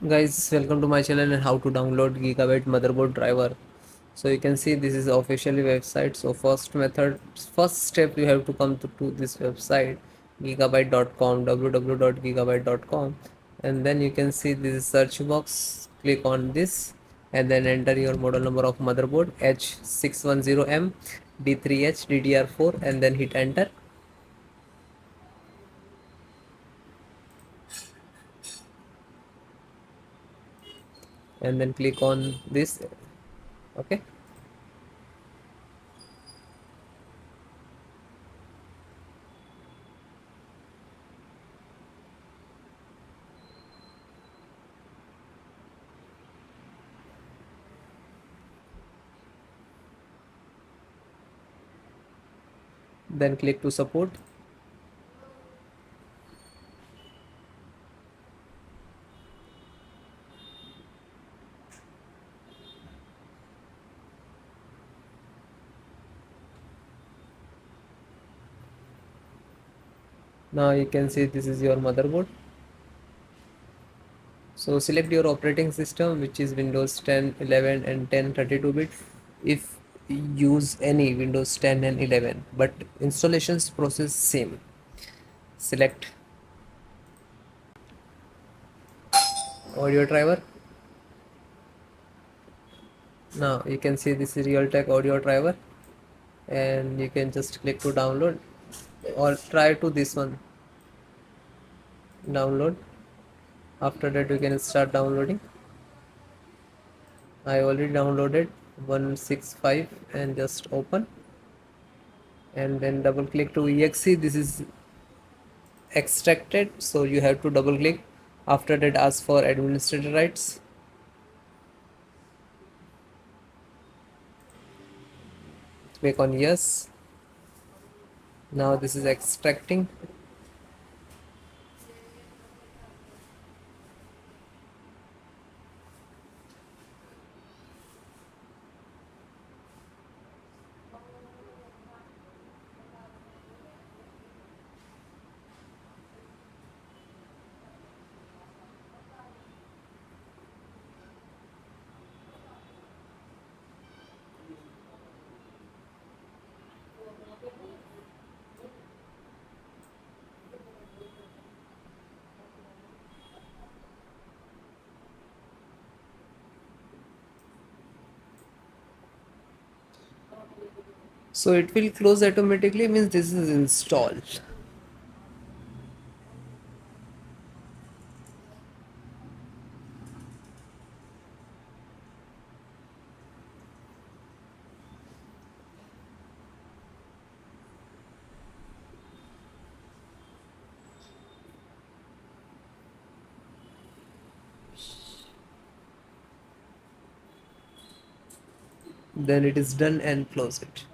Guys, welcome to my channel and how to download Gigabyte motherboard driver. So you can see this is officially website. So first step you have to come to this website gigabyte.com www.gigabyte.com, and then you can see this search box. Click on this and then enter your model number of motherboard H610M D3H DDR4 and then hit enter. And then click on this. Okay. Then click to support. Now you can see this is your motherboard. So select your operating system, which is Windows 10, 11 and 10 32-bit. If you use any Windows 10 and 11, but installations process same. Select audio driver. Now you can see this is Realtek audio driver, and you can just click to download or try to this one download. After that you can start downloading. I already downloaded 165 and just open and then double click to exe. This is extracted, so you have to double click. After that ask for administrator rights. Click on yes. Now this is extracting. So it will close automatically, means this is installed. Then it is done and close it.